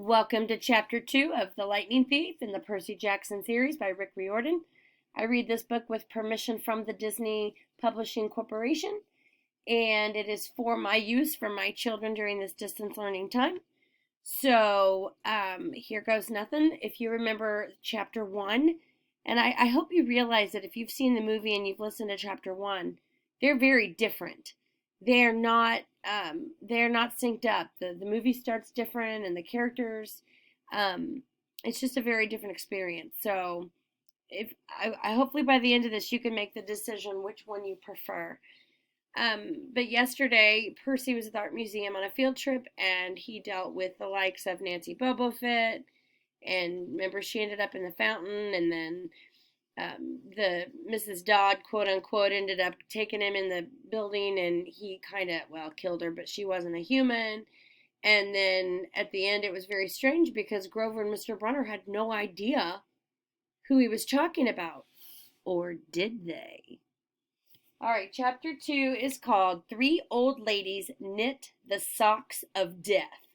Welcome to Chapter 2 of The Lightning Thief in the Percy Jackson series by Rick Riordan. I read this book with permission from the Disney Publishing Corporation, and it is for my use for my children during this distance learning time. So, here goes nothing. If you remember Chapter 1, and I hope you realize that if you've seen the movie and you've listened to Chapter 1, they're very different. They're not synced up. The movie starts different and the characters, it's just a very different experience. So if I hopefully by the end of this you can make the decision which one you prefer. But yesterday Percy was at the art museum on a field trip and he dealt with the likes of Nancy Bobofit, and remember she ended up in the fountain, and then the Mrs. Dodd, quote unquote, ended up taking him in the building and he kind of, well, killed her, but she wasn't a human. And then at the end, it was very strange because Grover and Mr. Brunner had no idea who he was talking about. Or did they? All right, chapter 2 is called Three Old Ladies Knit the Socks of Death.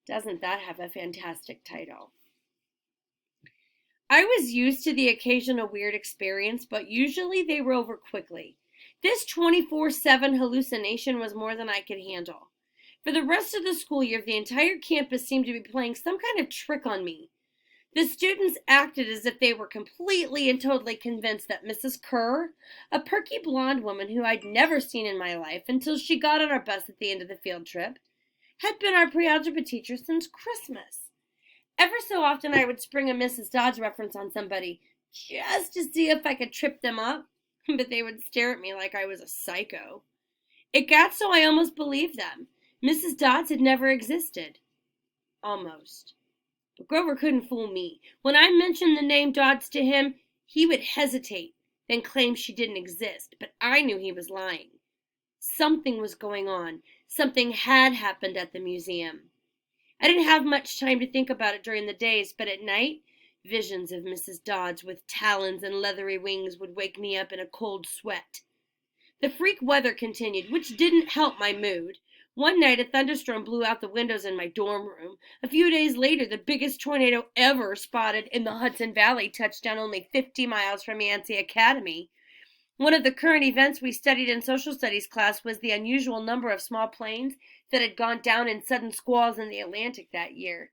Doesn't that have a fantastic title? I was used to the occasional weird experience, but usually they were over quickly. This 24/7 hallucination was more than I could handle. For the rest of the school year, the entire campus seemed to be playing some kind of trick on me. The students acted as if they were completely and totally convinced that Mrs. Kerr, a perky blonde woman who I'd never seen in my life until she got on our bus at the end of the field trip, had been our pre-algebra teacher since Christmas. Ever so often I would spring a Mrs. Dodds reference on somebody just to see if I could trip them up, but they would stare at me like I was a psycho. It got so I almost believed them. Mrs. Dodds had never existed. Almost. But Grover couldn't fool me. When I mentioned the name Dodds to him, he would hesitate, then claim she didn't exist, but I knew he was lying. Something was going on. Something had happened at the museum. I didn't have much time to think about it during the days, but at night, visions of Mrs. Dodds with talons and leathery wings would wake me up in a cold sweat. The freak weather continued, which didn't help my mood. One night, a thunderstorm blew out the windows in my dorm room. A few days later, the biggest tornado ever spotted in the Hudson Valley touched down only 50 miles from Yancey Academy. One of the current events we studied in social studies class was the unusual number of small planes that had gone down in sudden squalls in the Atlantic that year.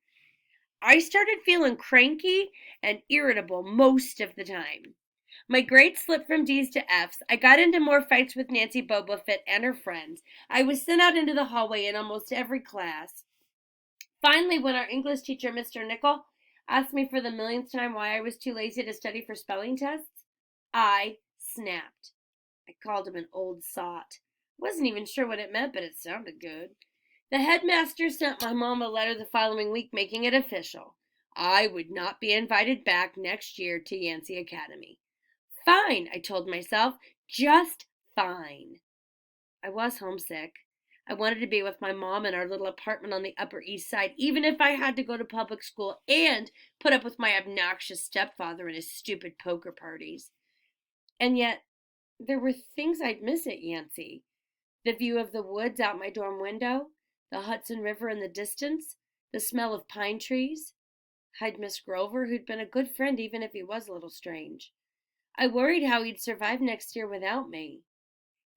I started feeling cranky and irritable most of the time. My grades slipped from D's to F's. I got into more fights with Nancy Bobofit and her friends. I was sent out into the hallway in almost every class. Finally, when our English teacher, Mr. Nickel, asked me for the millionth time why I was too lazy to study for spelling tests, I snapped. I called him an old sot. Wasn't even sure what it meant, but it sounded good. The headmaster sent my mom a letter the following week making it official. I would not be invited back next year to Yancey Academy. Fine, I told myself. Just fine. I was homesick. I wanted to be with my mom in our little apartment on the Upper East Side, even if I had to go to public school and put up with my obnoxious stepfather and his stupid poker parties. And yet, there were things I'd miss at Yancey. The view of the woods out my dorm window, the Hudson River in the distance, the smell of pine trees. I'd miss Grover, who'd been a good friend even if he was a little strange. I worried how he'd survive next year without me.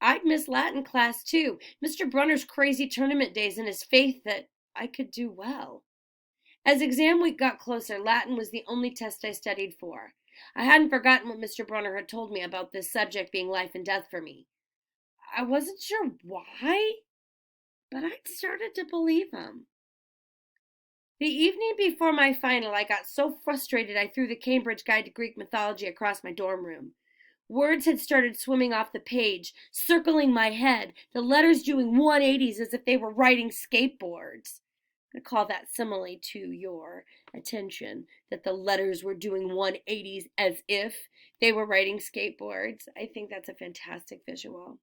I'd miss Latin class too, Mr. Brunner's crazy tournament days and his faith that I could do well. As exam week got closer, Latin was the only test I studied for. I hadn't forgotten what Mr. Brunner had told me about this subject being life and death for me. I wasn't sure why, but I'd started to believe him. The evening before my final, I got so frustrated I threw the Cambridge Guide to Greek Mythology across my dorm room. Words had started swimming off the page, circling my head, the letters doing 180s as if they were riding skateboards. I'm going to call that simile to your attention, that the letters were doing 180s as if they were riding skateboards. I think that's a fantastic visual.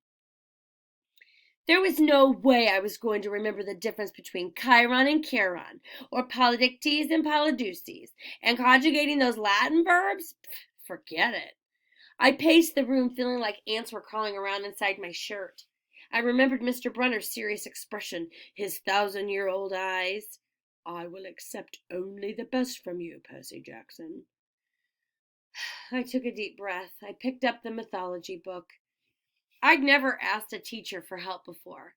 There was no way I was going to remember the difference between Chiron and Charon, or Polydictes and Polydeuces, and conjugating those Latin verbs? Forget it. I paced the room feeling like ants were crawling around inside my shirt. I remembered Mr. Brunner's serious expression, his 1,000-year-old eyes. I will accept only the best from you, Percy Jackson. I took a deep breath. I picked up the mythology book. I'd never asked a teacher for help before.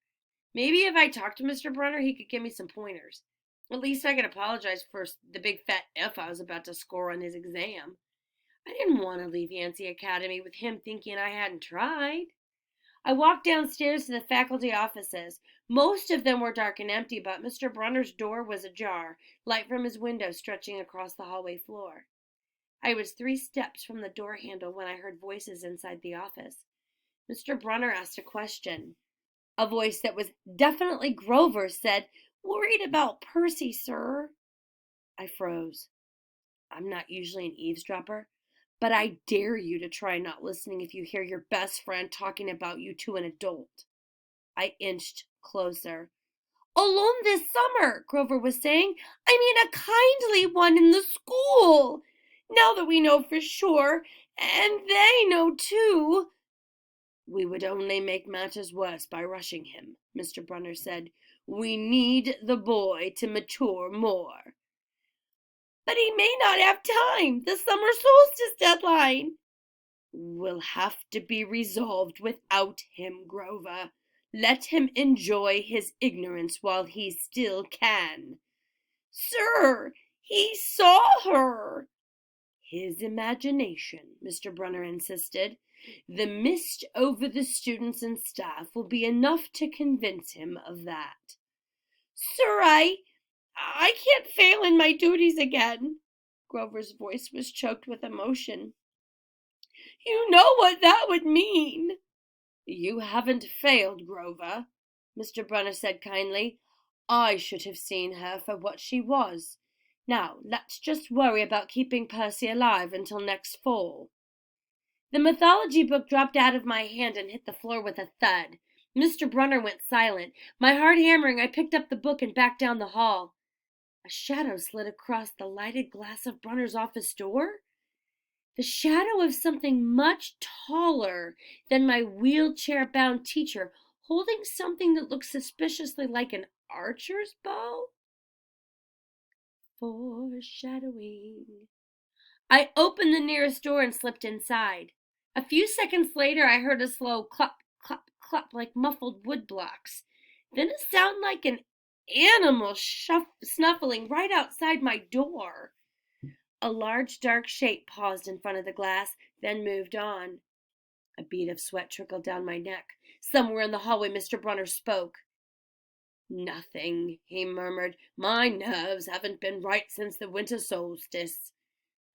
Maybe if I talked to Mr. Brunner, he could give me some pointers. At least I could apologize for the big fat F I was about to score on his exam. I didn't want to leave Yancey Academy with him thinking I hadn't tried. I walked downstairs to the faculty offices. Most of them were dark and empty, but Mr. Brunner's door was ajar, light from his window stretching across the hallway floor. I was 3 steps from the door handle when I heard voices inside the office. Mr. Brunner asked a question. A voice that was definitely Grover's said, "Worried about Percy, sir." I froze. I'm not usually an eavesdropper, but I dare you to try not listening if you hear your best friend talking about you to an adult. I inched closer. "Alone this summer," Grover was saying. "I mean a kindly one in the school. Now that we know for sure, and they know too." "We would only make matters worse by rushing him," Mr. Brunner said. "We need the boy to mature more." "But he may not have time. The summer solstice deadline." "Will have to be resolved without him, Grover. Let him enjoy his ignorance while he still can." "Sir, he saw her." "His imagination," Mr. Brunner insisted. "The mist over the students and staff will be enough to convince him of that." "Sir, I can't fail in my duties again." Grover's voice was choked with emotion. "You know what that would mean." "You haven't failed, Grover," Mr. Brunner said kindly. "I should have seen her for what she was. Now, let's just worry about keeping Percy alive until next fall." The mythology book dropped out of my hand and hit the floor with a thud. Mr. Brunner went silent. My heart hammering, I picked up the book and backed down the hall. A shadow slid across the lighted glass of Brunner's office door. The shadow of something much taller than my wheelchair-bound teacher, holding something that looked suspiciously like an archer's bow. Foreshadowing. I opened the nearest door and slipped inside. A few seconds later, I heard a slow clop, clop, clop like muffled wood blocks. Then a sound like an animal snuffling right outside my door. A large dark shape paused in front of the glass, then moved on. A bead of sweat trickled down my neck. Somewhere in the hallway, Mr. Brunner spoke. "Nothing," he murmured. "My nerves haven't been right since the winter solstice."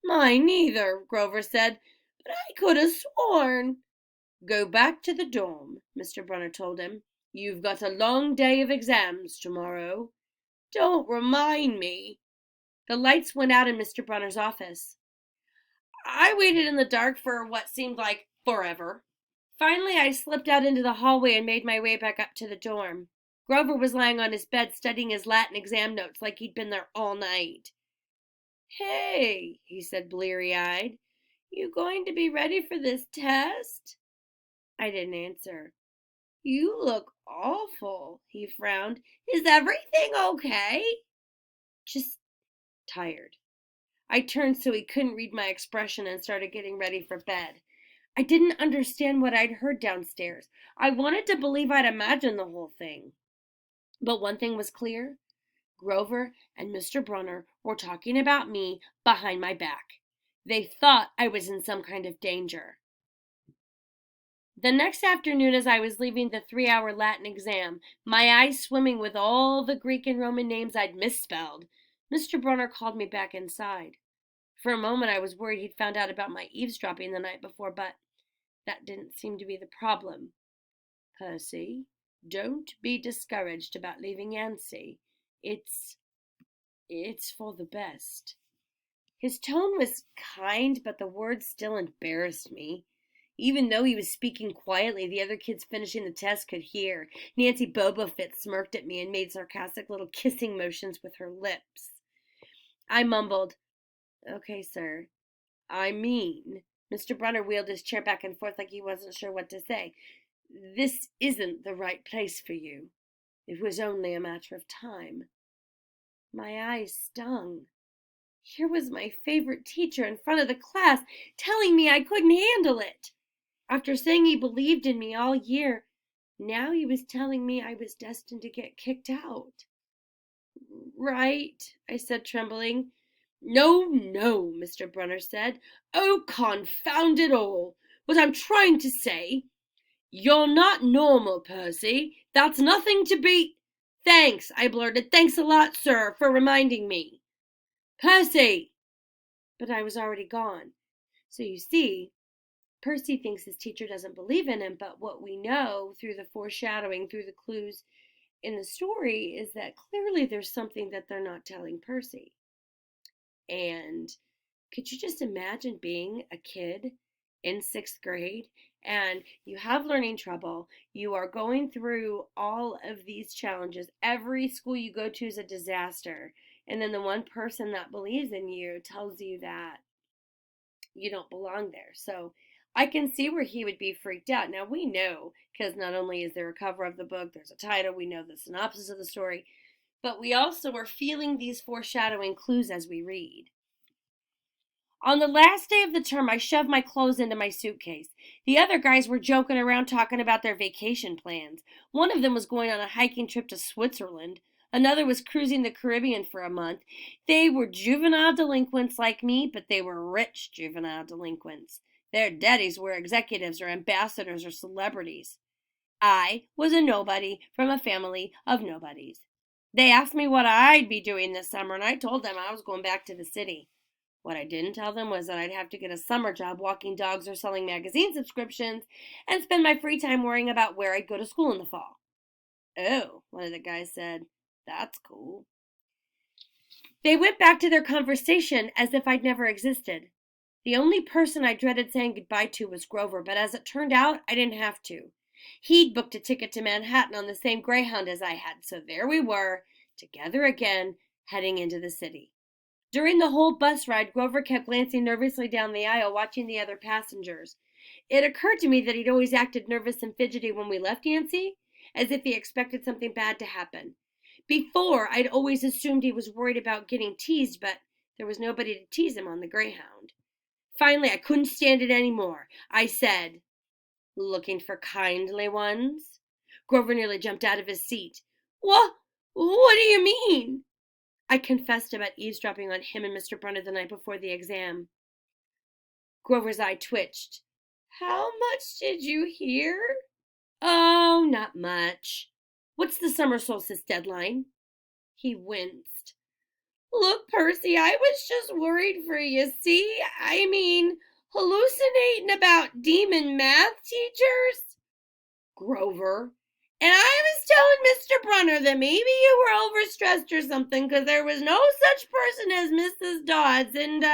"Mine neither," Grover said. "But I could have sworn—" "Go back to the dorm," Mr. Brunner told him. "You've got a long day of exams tomorrow." "Don't remind me." The lights went out in Mr. Brunner's office. I waited in the dark for what seemed like forever. Finally, I slipped out into the hallway and made my way back up to the dorm. Grover was lying on his bed studying his Latin exam notes like he'd been there all night. "Hey," he said bleary-eyed, "you going to be ready for this test?" I didn't answer. "You look awful," he frowned. "Is everything okay?" "Just tired." I turned so he couldn't read my expression and started getting ready for bed. I didn't understand what I'd heard downstairs. I wanted to believe I'd imagined the whole thing. But one thing was clear. Grover and Mr. Brunner were talking about me behind my back. They thought I was in some kind of danger. The next afternoon, as I was leaving the 3-hour Latin exam, my eyes swimming with all the Greek and Roman names I'd misspelled, Mr. Brunner called me back inside. For a moment, I was worried he'd found out about my eavesdropping the night before, but that didn't seem to be the problem. "Percy, don't be discouraged about leaving Yancey. It's for the best." His tone was kind, but the words still embarrassed me. Even though he was speaking quietly, the other kids finishing the test could hear. Nancy Bobofit smirked at me and made sarcastic little kissing motions with her lips. I mumbled, "Okay, sir." "I mean," Mr. Brunner wheeled his chair back and forth like he wasn't sure what to say, "this isn't the right place for you. It was only a matter of time." My eyes stung. Here was my favorite teacher in front of the class telling me I couldn't handle it. After saying he believed in me all year, now he was telling me I was destined to get kicked out. Right, I said, trembling. No, no, Mr. Brunner said. Oh, confound it all. What I'm trying to say, you're not normal, Percy. That's nothing to be. Thanks, I blurted. Thanks a lot, sir, for reminding me. Percy! But I was already gone. So you see, Percy thinks his teacher doesn't believe in him, but what we know through the foreshadowing, through the clues in the story, is that clearly there's something that they're not telling Percy. And could you just imagine being a kid in 6th grade and you have learning trouble, you are going through all of these challenges, every school you go to is a disaster, and then the one person that believes in you tells you that you don't belong there. So I can see where he would be freaked out. Now we know, because not only is there a cover of the book, there's a title, we know the synopsis of the story, but we also are feeling these foreshadowing clues as we read. On the last day of the term, I shoved my clothes into my suitcase. The other guys were joking around talking about their vacation plans. One of them was going on a hiking trip to Switzerland. Another was cruising the Caribbean for a month. They were juvenile delinquents like me, but they were rich juvenile delinquents. Their daddies were executives or ambassadors or celebrities. I was a nobody from a family of nobodies. They asked me what I'd be doing this summer, and I told them I was going back to the city. What I didn't tell them was that I'd have to get a summer job walking dogs or selling magazine subscriptions and spend my free time worrying about where I'd go to school in the fall. Oh, one of the guys said, that's cool. They went back to their conversation as if I'd never existed. The only person I dreaded saying goodbye to was Grover, but as it turned out, I didn't have to. He'd booked a ticket to Manhattan on the same Greyhound as I had, so there we were, together again, heading into the city. During the whole bus ride, Grover kept glancing nervously down the aisle, watching the other passengers. It occurred to me that he'd always acted nervous and fidgety when we left Yancey, as if he expected something bad to happen. Before, I'd always assumed he was worried about getting teased, but there was nobody to tease him on the Greyhound. Finally, I couldn't stand it anymore. I said, looking for kindly ones? Grover nearly jumped out of his seat. What do you mean? I confessed about eavesdropping on him and Mr. Brunner the night before the exam. Grover's eye twitched. How much did you hear? Oh, not much. What's the summer solstice deadline? He winced. Look, Percy, I was just worried for you, see? I mean, hallucinating about demon math teachers? Grover. And I was telling Mr. Brunner that maybe you were overstressed or something, because there was no such person as Mrs. Dodds, and,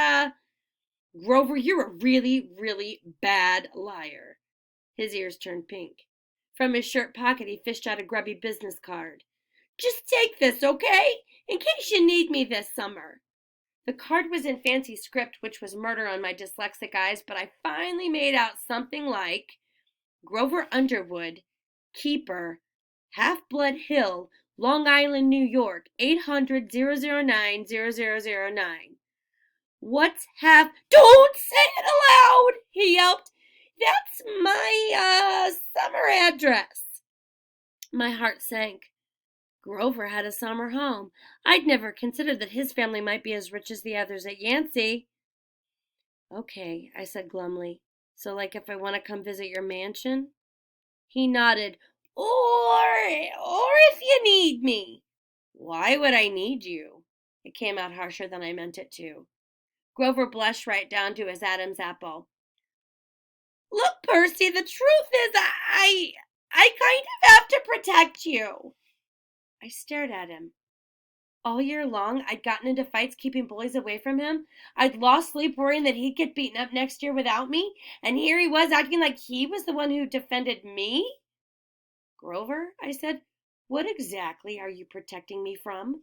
Grover, you're a really, really bad liar. His ears turned pink. From his shirt pocket, he fished out a grubby business card. Just take this, okay? In case you need me this summer. The card was in fancy script, which was murder on my dyslexic eyes, but I finally made out something like Grover Underwood, Keeper, Half-Blood Hill, Long Island, New York, 800-009-0009. What's half... Don't say it aloud, he yelped. That's my, summer address. My heart sank. Grover had a summer home. I'd never considered that his family might be as rich as the others at Yancey. Okay, I said glumly. So, like, if I want to come visit your mansion? He nodded. Or if you need me. Why would I need you? It came out harsher than I meant it to. Grover blushed right down to his Adam's apple. Look, Percy, the truth is I kind of have to protect you. I stared at him. All year long, I'd gotten into fights keeping bullies away from him. I'd lost sleep worrying that he'd get beaten up next year without me. And here he was acting like he was the one who defended me. Grover, I said, what exactly are you protecting me from?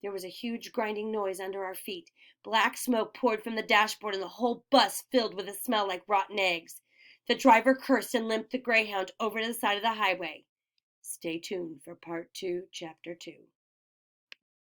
There was a huge grinding noise under our feet. Black smoke poured from the dashboard and the whole bus filled with a smell like rotten eggs. The driver cursed and limped the Greyhound over to the side of the highway. Stay tuned for part 2, chapter 2.